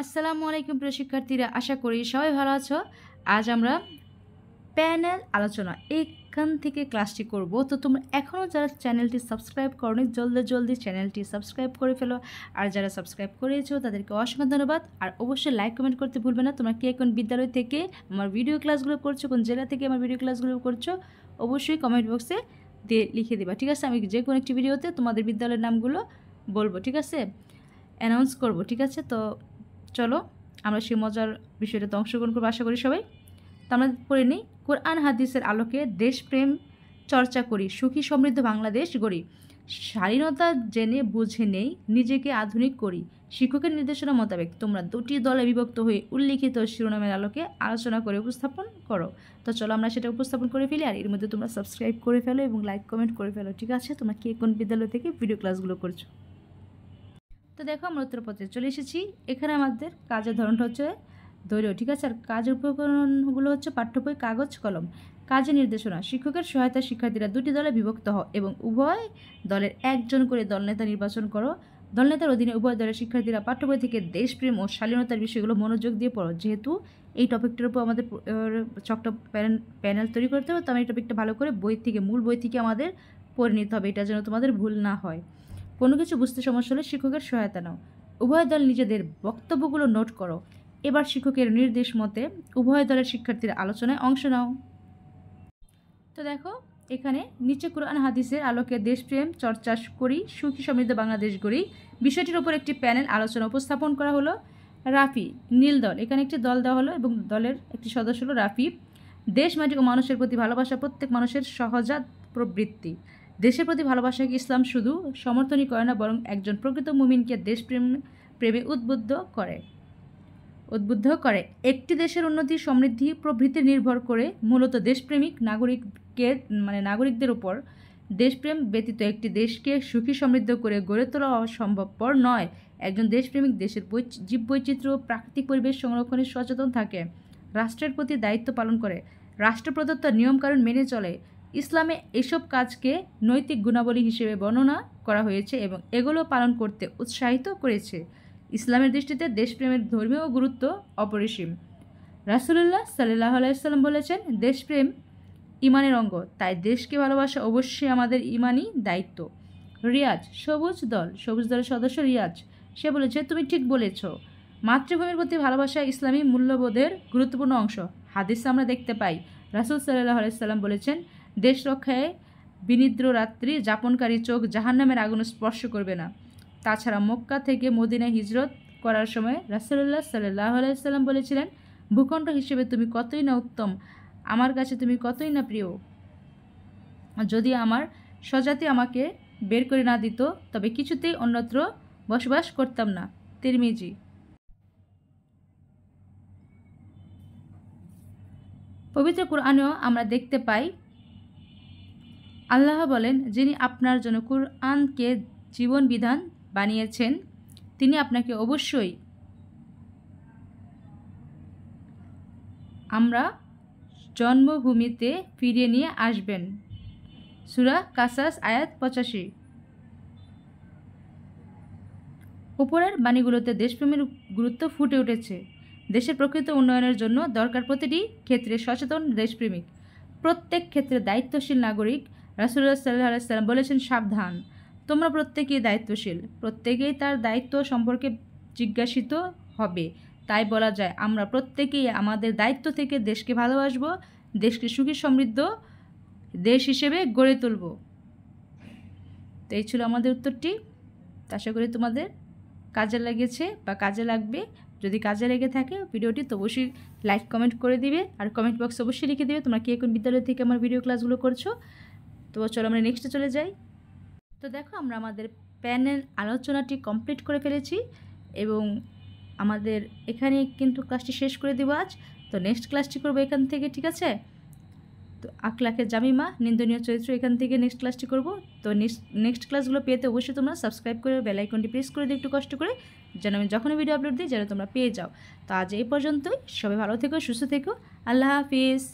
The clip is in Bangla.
আসসালামু আলাইকুম প্রিয় শিক্ষার্থীরা, আশা করি সবাই ভালো আছো। আজ আমরা প্যানেল আলোচনা এখান থেকে ক্লাসটি করব। তো তোমরা এখনও যারা চ্যানেলটি সাবস্ক্রাইব করোনি জলদি চ্যানেলটি সাবস্ক্রাইব করে ফেলো। আর যারা সাবস্ক্রাইব করেছো তাদেরকে অসংখ্য ধন্যবাদ। আর অবশ্যই লাইক কমেন্ট করতে ভুলবে না। তোমরা কে কোন বিদ্যালয় থেকে আমার ভিডিও ক্লাসগুলো করছো, কোন জেলা থেকে আমার ভিডিও ক্লাসগুলো করছো, অবশ্যই কমেন্ট বক্সে দিয়ে লিখে দেবা, ঠিক আছে? আমি যে কোনো একটি ভিডিওতে তোমাদের বিদ্যালয়ের নামগুলো বলবো, ঠিক আছে? অ্যানাউন্স করব, ঠিক আছে? তো চলো আমরা সেই মজার বিষয়টাতে অংশগ্রহণ করবো, আশা করি সবাই। তো আমরা পড়ে নিই। কোরআন হাদিসের আলোকে দেশপ্রেম চর্চা করি, সুখী সমৃদ্ধ বাংলাদেশ গড়ি। স্বাধীনতা জেনে বুঝে নেই, নিজেকে আধুনিক করি। শিক্ষকের নির্দেশনা মোতাবেক তোমরা দুটি দলে বিভক্ত হয়ে উল্লিখিত শিরোনামের আলোকে আলোচনা করে উপস্থাপন করো। তো চলো আমরা সেটা উপস্থাপন করে ফেলি। আর এর মধ্যে তোমরা সাবস্ক্রাইব করে ফেলো এবং লাইক কমেন্ট করে ফেলো, ঠিক আছে? তোমরা কে কোন বিদ্যালয় থেকে ভিডিও ক্লাসগুলো করছো। তো দেখো আমরা উত্তরপত্রে চলে এসেছি। এখানে আমাদের কাজের ধরনটা হচ্ছে দৈর্ঘ্য, ঠিক আছে? আর কাজের উপকরণগুলো হচ্ছে পাঠ্য বই, কাগজ, কলম। কাজের নির্দেশনা: শিক্ষকের সহায়তা শিক্ষার্থীরা দুটি দলে বিভক্ত হও এবং উভয় দলের একজন করে দলনেতা নির্বাচন করো। দলনেতার অধীনে উভয় দলের শিক্ষার্থীরা পাঠ্য বই থেকে দেশপ্রেম ও শালীনতার বিষয়গুলো মনোযোগ দিয়ে পড়ো। যেহেতু এই টপিকটার উপর আমাদের চকটা প্যানেল তৈরি করতে হবে, তো আমি এই টপিকটা ভালো করে মূল বই থেকে আমাদের পড়ে নিতে হবে, এটা যেন তোমাদের ভুল না হয়। কোনো কিছু বুঝতে সমস্যা হলে শিক্ষকের সহায়তা নাও। উভয় দল নিজেদের বক্তব্যগুলো নোট করো। এবার শিক্ষকের নির্দেশ মতে উভয় দলের শিক্ষার্থীরা আলোচনায় অংশ নাও। তো দেখো এখানে নিচে কোরআন হাদিসের আলোকে দেশপ্রেম চর্চা করি, সুখী সমৃদ্ধ বাংলাদেশ গড়ি বিষয়টির উপর একটি প্যানেল আলোচনা উপস্থাপন করা হলো। রাফি, নীল দল, এখানে একটি দল দেওয়া হলো এবং দলের একটি সদস্য হলো রাফি। দেশ, মাটি ও মানুষের প্রতি ভালোবাসা প্রত্যেক মানুষের সহজাত প্রবৃত্তি। দেশের প্রতি ভালোবাসাকে ইসলাম শুধু সমর্থনই করে না, বরং একজন প্রকৃত মুমিনকে প্রেমে উদ্বুদ্ধ করে। একটি দেশের উন্নতি, সমৃদ্ধি প্রভৃতি নির্ভর করে মূলত দেশপ্রেমিক নাগরিকদের উপর। দেশপ্রেম ব্যতীত একটি দেশকে সুখী সমৃদ্ধ করে গড়ে তোলা সম্ভবপর নয়। একজন দেশপ্রেমিক দেশের জীববৈচিত্র্য ও প্রাকৃতিক পরিবেশ সংরক্ষণে সচেতন থাকে, রাষ্ট্রের প্রতি দায়িত্ব পালন করে, রাষ্ট্র প্রদত্ত নিয়মকানুন মেনে চলে। ইসলামে এসব কাজকে নৈতিক গুণাবলী হিসেবে বর্ণনা করা হয়েছে এবং এগুলো পালন করতে উৎসাহিত করেছে। ইসলামের দৃষ্টিতে দেশপ্রেমের ধর্মীয় গুরুত্ব অপরিসীম। রাসূলুল্লাহ সাল্লাল্লাহু আলাইহি ওয়াসাল্লাম বলেছেন, দেশপ্রেম ইমানের অঙ্গ, তাই দেশকে ভালোবাসা অবশ্যই আমাদের ইমানি দায়িত্ব। রিয়াজ, সবুজ দলের সদস্য রিয়াজ, সে বলেছে, তুমি ঠিক বলেছ। মাতৃভূমির প্রতি ভালোবাসা ইসলামী মূল্যবোধের গুরুত্বপূর্ণ অংশ। হাদিসে আমরা দেখতে পাই রাসূল সাল্লাল্লাহু আলাইহি ওয়াসাল্লাম বলেছেন, দেশ রক্ষায় বিনিদ্র রাত্রি যাপনকারী চোখ জাহান্নামের আগুন স্পর্শ করবে না। তাছাড়া মক্কা থেকে মদিনায় হিজরত করার সময় রাসূলুল্লাহ সাল্লাল্লাহু আলাইহি ওয়াসাল্লাম বলেছিলেন, ভূখণ্ড হিসেবে তুমি কতই না উত্তম, আমার কাছে তুমি কতই না প্রিয়। যদি আমার স্বজাতি আমাকে বের করে না দিত, তবে কিছুতেই অন্যত্র বসবাস করতাম না। তিরমিজি। পবিত্র কুরআনেও আমরা দেখতে পাই আল্লাহ বলেন, যিনি আপনার জন্য কুরআনকে জীবন বিধান বানিয়েছেন, তিনি আপনাকে অবশ্যই আমরা জন্মভূমিতে ফিরিয়ে নিয়ে আসবেন। সূরা কাসাস আয়াত 85। উপরের বাণীগুলোতে দেশপ্রেমের গুরুত্ব ফুটে উঠেছে। দেশের প্রকৃত উন্নয়নের জন্য দরকার প্রতিটি ক্ষেত্রে সচেতন দেশপ্রেমিক, প্রত্যেক ক্ষেত্রে দায়িত্বশীল নাগরিক। রাসূলুল্লাহ সাল্লাল্লাহু আলাইহি ওয়াসাল্লাম বলেছেন, সাবধান, তোমরা প্রত্যেকেই দায়িত্বশীল, প্রত্যেকেই তার দায়িত্ব সম্পর্কে জিজ্ঞাসিত হবে। তাই বলা যায়, আমরা প্রত্যেকেই আমাদের দায়িত্ব থেকে দেশকে ভালোবাসব, দেশকে সুখী সমৃদ্ধ দেশ হিসেবে গড়ে তুলব। তো এই ছিল আমাদের উত্তরটি। আশা করি তোমাদের কাজে লেগেছে বা কাজে লাগবে। যদি কাজে লেগে থাকে ভিডিওটি, তো অবশ্যই লাইক কমেন্ট করে দিবে আর কমেন্ট বক্সে অবশ্যই লিখে দেবে তোমরা কে কোন বিদ্যালয় থেকে আমার ভিডিও ক্লাসগুলো করছো। তো চলো আমরা নেক্সটে চলে যাই। তো দেখো আমরা আমাদের প্যানেল আলোচনাটি কমপ্লিট করে ফেলেছি এবং আমাদের এখানে কিন্তু ক্লাসটি শেষ করে দেবো আজ। তো নেক্সট ক্লাসটি করবো এখান থেকে, ঠিক আছে? তো আখলাকে জামিমা, নিন্দনীয় চরিত্র, এখান থেকে নেক্সট ক্লাসটি করব। তো নেক্সট ক্লাসগুলো পেতে অবশ্যই তোমরা সাবস্ক্রাইব করে বেল আইকনটি প্রেস করে দিও একটু কষ্ট করে, যেন আমি যখনই ভিডিও আপলোড দিই যেন তোমরা পেয়ে যাও। তো আজ এই পর্যন্তই। সবাই ভালো থেকো, সুস্থ থেকো। আল্লাহ হাফিজ।